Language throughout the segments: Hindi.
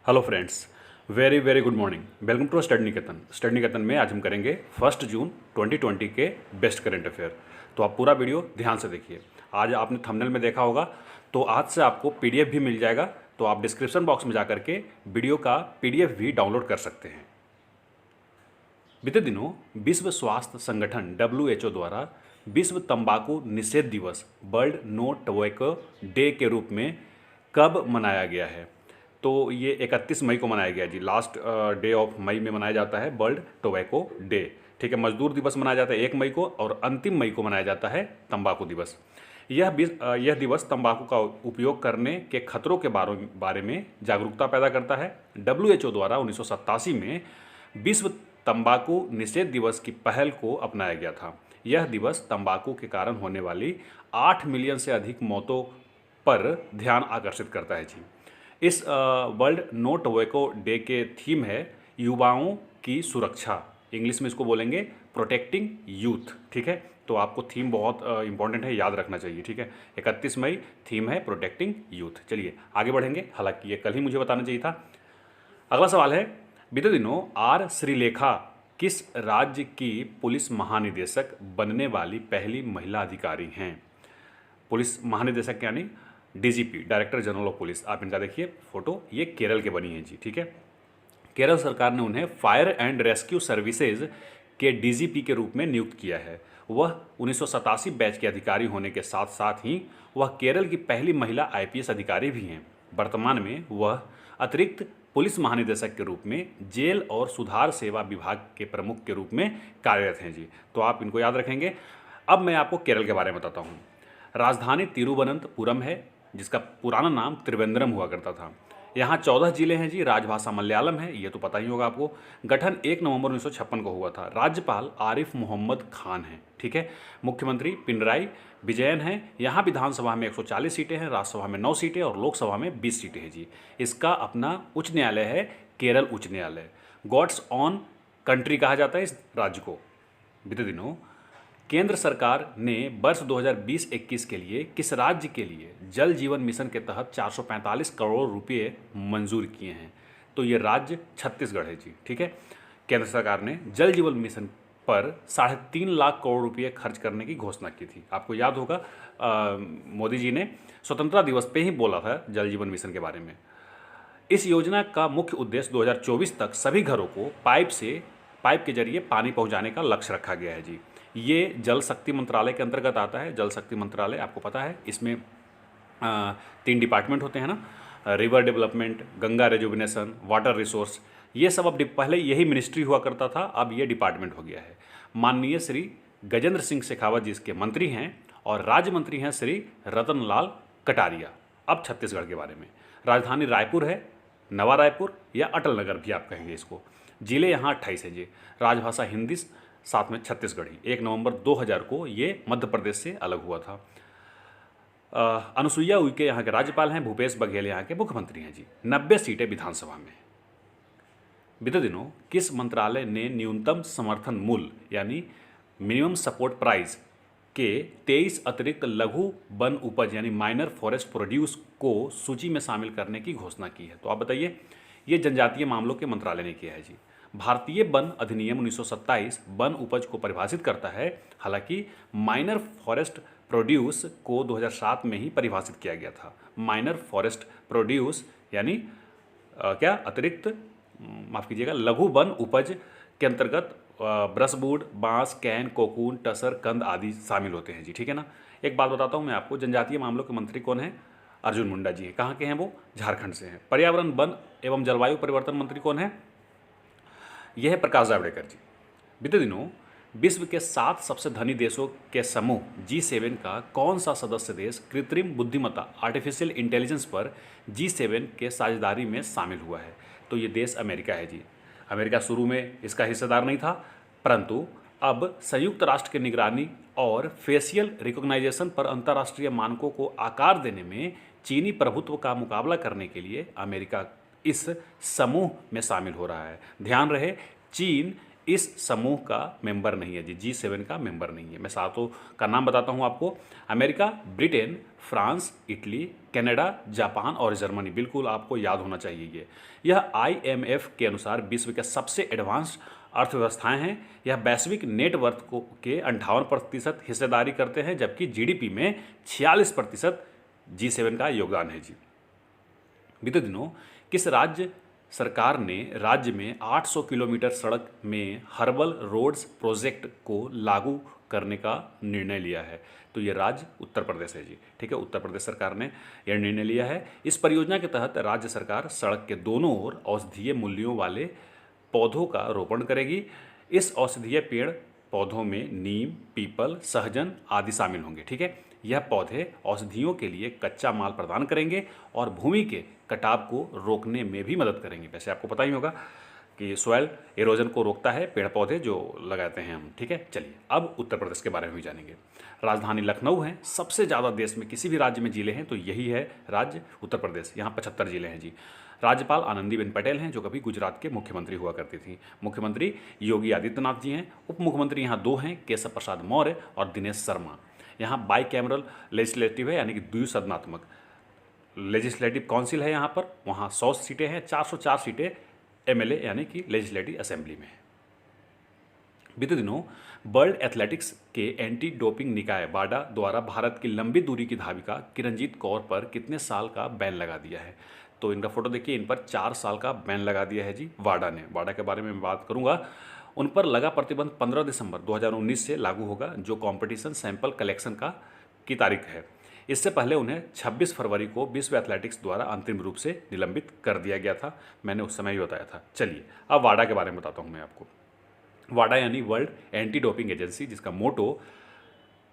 Hello friends, very very good morning. Welcome to study Niketan. Study Niketan में आज हम करेंगे 1 जून 2020 के बेस्ट करंट अफेयर। तो आप पूरा वीडियो ध्यान से देखिए। आज आपने थंबनेल में देखा होगा, तो आज से आपको पीडीएफ भी मिल जाएगा। तो आप डिस्क्रिप्शन बॉक्स में जा करके वीडियो का पीडीएफ भी डाउनलोड कर सकते हैं। बीते दिनों विश्व स्वास्थ्य संगठन WHO द्वारा विश्व तंबाकू निषेध दिवस वर्ल्ड नो टोबैको डे के रूप में कब मनाया गया है? तो ये 31 मई को मनाया गया जी। लास्ट डे ऑफ मई में मनाया जाता है वर्ल्ड टोबैको डे। ठीक है, मजदूर दिवस मनाया जाता है 1 मई को, और अंतिम मई को मनाया जाता है तंबाकू दिवस। यह दिवस तंबाकू का उपयोग करने के खतरों के बारे में जागरूकता पैदा करता है। WHO द्वारा 1987 में विश्व तंबाकू निषेध दिवस की पहल को अपनाया गया था। यह दिवस तंबाकू के कारण होने वाली 8 मिलियन से अधिक मौतों पर ध्यान आकर्षित करता है जी। इस वर्ल्ड नो टोबैको डे के थीम है युवाओं की सुरक्षा। इंग्लिश में इसको बोलेंगे प्रोटेक्टिंग यूथ। ठीक है, तो आपको थीम बहुत इंपॉर्टेंट है, याद रखना चाहिए। ठीक है, 31 मई थीम है प्रोटेक्टिंग यूथ। चलिए आगे बढ़ेंगे, हालांकि ये कल ही मुझे बताना चाहिए था। अगला सवाल है, बीते दिनों आर श्रीलेखा किस राज्य की पुलिस महानिदेशक बनने वाली पहली महिला अधिकारी हैं? पुलिस महानिदेशक यानी DGP, director general of police. आप इनका देखिए फोटो, ये केरल के बनी है जी। ठीक है, केरल सरकार ने उन्हें फायर एंड रेस्क्यू सर्विसेज के डीजीपी के रूप में नियुक्त किया है। वह 1987 बैच के अधिकारी होने के साथ साथ ही वह केरल की पहली महिला आईपीएस अधिकारी भी हैं। वर्तमान में वह अतिरिक्त पुलिस महानिदेशक के रूप में जेल और सुधार सेवा विभाग के प्रमुख के रूप में कार्यरत हैं जी। तो आप इनको याद रखेंगे। अब मैं आपको केरल के बारे में बताता हूँ। राजधानी तिरुवनंतपुरम है, जिसका पुराना नाम त्रिवेंद्रम हुआ करता था। यहाँ 14 जिले हैं जी। राजभाषा मलयालम है, ये तो पता ही होगा आपको। गठन 1 नवंबर 1956 को हुआ था। राज्यपाल आरिफ मोहम्मद खान हैं। ठीक है, मुख्यमंत्री पिनराई विजयन हैं। यहाँ विधानसभा में 140 सीटें हैं, राज्यसभा में 9 सीटें और लोकसभा में 20 सीटें हैं जी। इसका अपना उच्च न्यायालय है, केरल उच्च न्यायालय। गॉड्स ऑन कंट्री कहा जाता है इस राज्य को। बीते दिनों केंद्र सरकार ने वर्ष 2020-21 के लिए किस राज्य के लिए जल जीवन मिशन के तहत 445 करोड़ रुपए मंजूर किए हैं? तो ये राज्य छत्तीसगढ़ है जी। ठीक है, केंद्र सरकार ने जल जीवन मिशन पर 3.5 लाख करोड़ रुपए खर्च करने की घोषणा की थी। आपको याद होगा, मोदी जी ने स्वतंत्रता दिवस पे ही बोला था जल जीवन मिशन के बारे में। इस योजना का मुख्य उद्देश्य 2024 तक सभी घरों को पाइप के जरिए पानी पहुंचाने का लक्ष्य रखा गया है जी। ये जल शक्ति मंत्रालय के अंतर्गत आता है। जल शक्ति मंत्रालय आपको पता है, इसमें 3 डिपार्टमेंट होते हैं ना, river development, Ganga rejuvenation, water resource. ये सब अब पहले यही मिनिस्ट्री हुआ करता था, अब ये डिपार्टमेंट हो गया है। माननीय श्री गजेंद्र सिंह शेखावत जी इसके मंत्री हैं, और राज्य मंत्री हैं श्री रतन लाल कटारिया। अब छत्तीसगढ़ के बारे में, राजधानी रायपुर है, नवा रायपुर या अटल नगर भी आप कहेंगे इसको। जिले यहाँ 28 हैं जी। राजभाषा हिंदी, साथ में छत्तीसगढ़ी। 1 नवंबर 2000 को ये मध्य प्रदेश से अलग हुआ था। अनुसुईया उइके यहाँ के राज्यपाल हैं। भूपेश बघेल यहाँ के मुख्यमंत्री हैं जी। 90 सीटें विधानसभा में। बीते दिनों किस मंत्रालय ने न्यूनतम समर्थन मूल्य यानी मिनिमम सपोर्ट प्राइस के 23 अतिरिक्त लघु वन उपज यानी माइनर फॉरेस्ट प्रोड्यूस को सूची में शामिल करने की घोषणा की है? तो आप बताइए। ये जनजातीय मामलों के मंत्रालय ने किया है जी। भारतीय वन अधिनियम 1927 वन उपज को परिभाषित करता है, हालांकि माइनर फॉरेस्ट प्रोड्यूस को 2007 में ही परिभाषित किया गया था। माइनर फॉरेस्ट प्रोड्यूस यानी क्या अतिरिक्त, माफ कीजिएगा, लघु वन उपज के अंतर्गत ब्रशवुड, बांस, कैन, कोकून, टसर, कंद आदि शामिल होते हैं जी। ठीक है ना। एक बात बताता हूँ मैं आपको, जनजातीय मामलों के मंत्री कौन है? अर्जुन मुंडा जी हैं। कहाँ के हैं वो? झारखंड से हैं। पर्यावरण, वन एवं जलवायु परिवर्तन मंत्री कौन है? यह है प्रकाश जावड़ेकर जी। बीते दिनों विश्व के 7 सबसे धनी देशों के समूह G7 का कौन सा सदस्य देश कृत्रिम बुद्धिमत्ता आर्टिफिशियल इंटेलिजेंस पर G7 के साझेदारी में शामिल हुआ है? तो ये देश अमेरिका है जी। अमेरिका शुरू में इसका हिस्सेदार नहीं था, परंतु अब संयुक्त राष्ट्र की निगरानी और फेशियल रिकॉग्नाइजेशन पर अंतर्राष्ट्रीय मानकों को आकार देने में चीनी प्रभुत्व का मुकाबला करने के लिए अमेरिका इस समूह में शामिल हो रहा है। ध्यान रहे, चीन इस समूह का मेंबर नहीं है जी, G7 का मेंबर नहीं है। मैं सातों का नाम बताता हूँ आपको। America, Britain, France, Italy, Canada, Japan और जर्मनी। बिल्कुल आपको याद होना चाहिए ये। यह IMF के अनुसार विश्व के सबसे एडवांस्ड अर्थव्यवस्थाएं हैं। यह वैश्विक नेटवर्थ को के 58% हिस्सेदारी करते हैं, जबकि GDP में 46% G7 का योगदान है जी। बीते दिनों किस राज्य सरकार ने राज्य में 800 किलोमीटर सड़क में हर्बल रोड्स प्रोजेक्ट को लागू करने का निर्णय लिया है? तो ये राज्य उत्तर प्रदेश है जी। ठीक है, उत्तर प्रदेश सरकार ने यह निर्णय लिया है। इस परियोजना के तहत राज्य सरकार सड़क के दोनों ओर औषधीय मूल्यों वाले पौधों का रोपण करेगी। इस औषधीय पेड़ पौधों में नीम, पीपल, सहजन आदि शामिल होंगे। ठीक है, यह पौधे औषधियों के लिए कच्चा माल प्रदान करेंगे और भूमि के कटाव को रोकने में भी मदद करेंगे। वैसे आपको पता ही होगा कि सॉइल एरोजन को रोकता है पेड़ पौधे जो लगाते हैं हम। ठीक है, चलिए अब उत्तर प्रदेश के बारे में भी जानेंगे। राजधानी लखनऊ है। सबसे ज़्यादा देश में किसी भी राज्य में जिले हैं तो यही है राज्य उत्तर प्रदेश। यहाँ 75 जिले हैं जी। राज्यपाल आनंदीबेन पटेल हैं, जो कभी गुजरात के मुख्यमंत्री हुआ करती थी। मुख्यमंत्री योगी आदित्यनाथ जी हैं। उप मुख्यमंत्री यहाँ 2 हैं, केशव प्रसाद मौर्य और दिनेश शर्मा। यहाँ बाई कैमरल लेजिस्लेटिव है, यानी कि द्विसदनात्मक लेजिस्लेटिव काउंसिल है। यहाँ पर वहाँ 100 सीटें हैं, 404 सीटें MLA यानी कि लेजिस्लेटिव असेंबली में है। बीते दिनों वर्ल्ड एथलेटिक्स के एंटी डोपिंग निकाय वाडा द्वारा भारत की लंबी दूरी की धाविका किरणजीत कौर पर कितने साल का बैन लगा दिया है? तो इनका फोटो देखिए, इन पर 4 साल का बैन लगा दिया है जी वाडा ने। वाडा के बारे में मैं बात करूंगा। उन पर लगा प्रतिबंध 15 दिसंबर 2019 से लागू होगा, जो कंपटीशन सैंपल कलेक्शन की तारीख है। इससे पहले उन्हें 26 फरवरी को विश्व एथलेटिक्स द्वारा अंतिम रूप से निलंबित कर दिया गया था। मैंने उस समय ही बताया था। चलिए अब वाडा के बारे में बताता हूँ मैं आपको। वाडा यानी वर्ल्ड एंटी डोपिंग एजेंसी, जिसका मोटो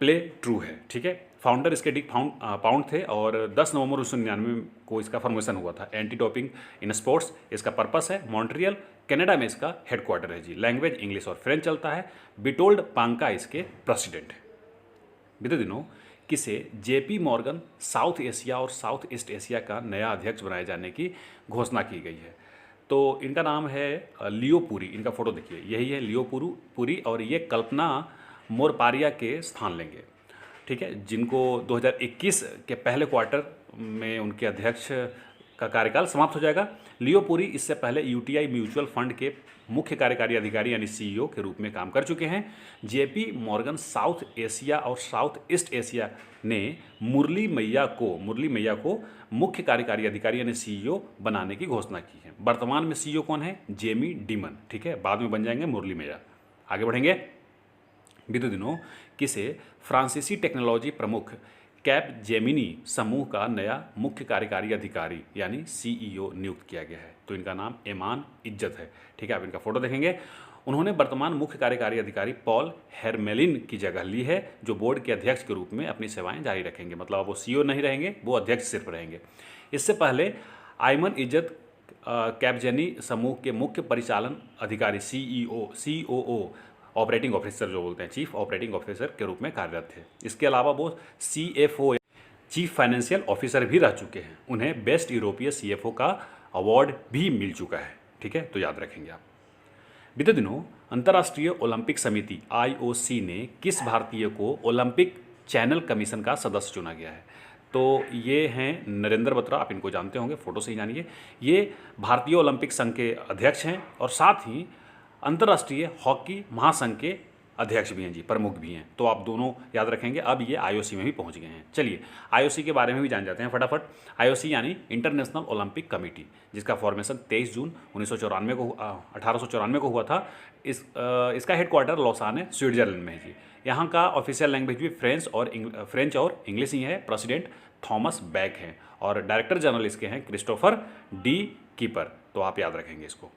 प्ले ट्रू है। ठीक है, फाउंडर इसके डिक पाउंड थे और 10 नवंबर 1999 को इसका फॉर्मेशन हुआ था। एंटी डोपिंग इन स्पोर्ट्स इसका पर्पस है। मॉन्ट्रियल कनाडा में इसका हेडक्वार्टर है जी। लैंग्वेज इंग्लिश और फ्रेंच चलता है। बिटोल्ड पांका इसके प्रेसिडेंट है। बीते दिनों किसे JP मॉर्गन साउथ एशिया और साउथ ईस्ट एशिया का नया अध्यक्ष बनाए जाने की घोषणा की गई है? तो इनका नाम है लियो पुरी। इनका फोटो देखिए, यही है लियो पुरी और ये कल्पना मोरपारिया के स्थान लेंगे। ठीक है, जिनको 2021 के पहले क्वार्टर में उनके अध्यक्ष का कार्यकाल समाप्त हो जाएगा। लियो पुरी इससे पहले UTI म्यूचुअल फंड के मुख्य कार्यकारी अधिकारी यानी CEO के रूप में काम कर चुके हैं। JP मॉर्गन साउथ एशिया और साउथ ईस्ट एशिया ने मुरली मैया को मुख्य कार्यकारी अधिकारी यानी CEO बनाने की घोषणा की है। वर्तमान में CEO कौन है? Jamie Dimon. ठीक है, बाद में बन जाएंगे मुरली मैया। आगे बढ़ेंगे। बीते दिनों किसे फ्रांसीसी टेक्नोलॉजी प्रमुख कैप जेमिनी समूह का नया मुख्य कार्यकारी अधिकारी यानी CEO नियुक्त किया गया है? तो इनका नाम एमान इज्जत है। ठीक है, आप इनका फोटो देखेंगे। उन्होंने वर्तमान मुख्य कार्यकारी अधिकारी पॉल हेरमेलिन की जगह ली है, जो बोर्ड के अध्यक्ष के रूप में अपनी सेवाएं जारी रखेंगे। मतलब वो CEO नहीं रहेंगे, वो अध्यक्ष सिर्फ रहेंगे। इससे पहले आयमन इज्जत कैपजेनी समूह के मुख्य परिचालन अधिकारी COO ऑपरेटिंग ऑफिसर जो बोलते हैं, चीफ ऑपरेटिंग ऑफिसर के रूप में कार्यरत थे। इसके अलावा वो CFO चीफ फाइनेंशियल ऑफिसर भी रह चुके हैं। उन्हें बेस्ट यूरोपीय CFO का अवार्ड भी मिल चुका है। ठीक है, तो याद रखेंगे आप। बीते दिनों अंतर्राष्ट्रीय ओलंपिक समिति IOC ने किस भारतीय को ओलंपिक चैनल कमीशन का सदस्य चुना गया है? तो ये हैं नरेंद्र बत्रा। आप इनको जानते होंगे, फोटो से ही जानिए। ये भारतीय ओलंपिक संघ के अध्यक्ष हैं और साथ ही अंतर्राष्ट्रीय हॉकी महासंघ के अध्यक्ष भी हैं जी, प्रमुख भी हैं। तो आप दोनों याद रखेंगे। अब ये IOC में भी पहुंच गए हैं। चलिए IOC के बारे में भी जान जाते हैं फटाफट। IOC यानी इंटरनेशनल ओलंपिक कमेटी, जिसका फॉर्मेशन 23 जून 1894 को हुआ था। इसका हेडक्वार्टर लॉसान है, स्विट्जरलैंड में है जी। यहाँ का ऑफिशियल लैंग्वेज भी फ्रेंच और इंग्लिश ही है। प्रेसिडेंट थॉमस बैक हैं और डायरेक्टर जनरल इसके हैं क्रिस्टोफर डी कीपर। तो आप याद रखेंगे इसको।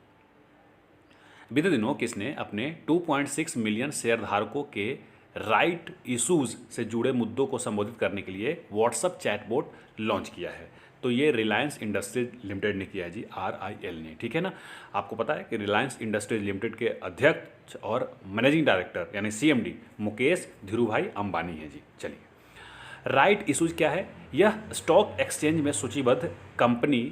बीते दिनों किसने अपने 2.6 मिलियन शेयरधारकों के राइट इशूज़ से जुड़े मुद्दों को संबोधित करने के लिए व्हाट्सएप चैटबॉट लॉन्च किया है? तो ये रिलायंस इंडस्ट्रीज लिमिटेड ने किया है जी, RIL ने। ठीक है ना, आपको पता है कि रिलायंस इंडस्ट्रीज लिमिटेड के अध्यक्ष और मैनेजिंग डायरेक्टर यानी CMD मुकेश धीरूभाई अंबानी है जी। चलिए, राइट इशूज क्या है? यह स्टॉक एक्सचेंज में सूचीबद्ध कंपनी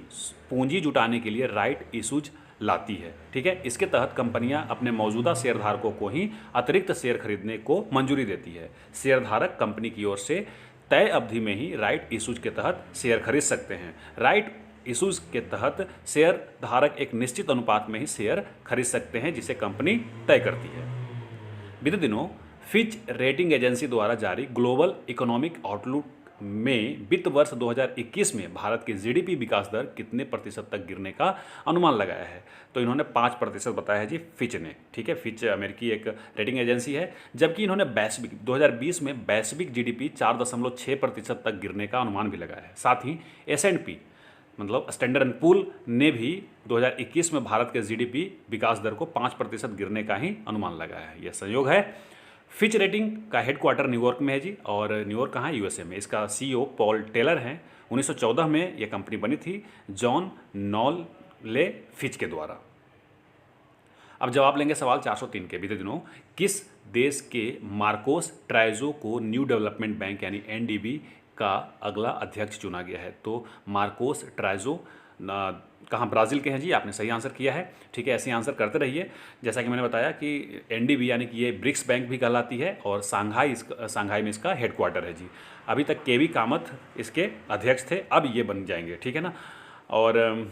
पूंजी जुटाने के लिए राइट इशूज लाती है। ठीक है, इसके तहत कंपनियां अपने मौजूदा शेयरधारकों को ही अतिरिक्त शेयर खरीदने को मंजूरी देती है। शेयरधारक कंपनी की ओर से तय अवधि में ही राइट इशूज के तहत शेयर खरीद सकते हैं। राइट इशूज के तहत शेयर धारक एक निश्चित अनुपात में ही शेयर खरीद सकते हैं जिसे कंपनी तय करती है। बीते दिनों फिच रेटिंग एजेंसी द्वारा जारी ग्लोबल इकोनॉमिक आउटलुक में वित्त वर्ष 2021 में भारत की जीडीपी विकास दर कितने प्रतिशत तक गिरने का अनुमान लगाया है। तो इन्होंने 5% बताया है जी फिच ने। ठीक है, फिच अमेरिकी एक रेटिंग एजेंसी है, जबकि इन्होंने वैश्विक 2020 में वैश्विक जीडीपी 4.6% तक गिरने का अनुमान भी लगाया है। साथ ही S&P मतलब स्टैंडर्ड एंड पूल ने भी 2021 में भारत के जीडीपी विकास दर को 5% गिरने का ही अनुमान लगाया है। यह संयोग है। फिच रेटिंग का हेडक्वार्टर न्यूयॉर्क में है जी, और न्यूयॉर्क कहाँ है, यूएसए में। इसका सीईओ पॉल टेलर हैं। 1914 में यह कंपनी बनी थी जॉन नॉले फिच के द्वारा। अब जवाब लेंगे सवाल 403 के। बीते दिनों किस देश के मार्कोस ट्राइजो को न्यू डेवलपमेंट बैंक यानी एनडीबी का अगला अध्यक्ष चुना गया है। तो मार्कोस ट्राइजो कहाँ, ब्राज़ील के हैं जी। आपने सही आंसर किया है। ठीक है, ऐसे आंसर करते रहिए। जैसा कि मैंने बताया कि एनडीबी यानी कि ये ब्रिक्स बैंक भी कहलाती है, और सांघाई में इसका हेडक्वार्टर है जी। अभी तक केवी कामत इसके अध्यक्ष थे, अब ये बन जाएंगे। ठीक है ना। और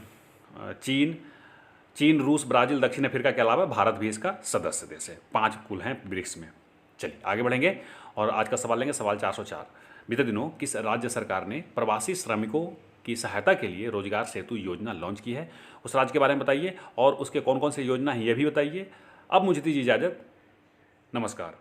चीन, रूस, ब्राज़ील, दक्षिण अफ्रीका के अलावा भारत भी इसका सदस्य देश है। 5 कुल हैं ब्रिक्स में। चलिए आगे बढ़ेंगे और आज का सवाल लेंगे, सवाल 404। बीते दिनों किस राज्य सरकार ने प्रवासी श्रमिकों की सहायता के लिए रोजगार सेतु योजना लॉन्च की है। उस राज्य के बारे में बताइए और उसके कौन कौन से योजना है ये भी बताइए। अब मुझे दीजिए इजाज़त। नमस्कार।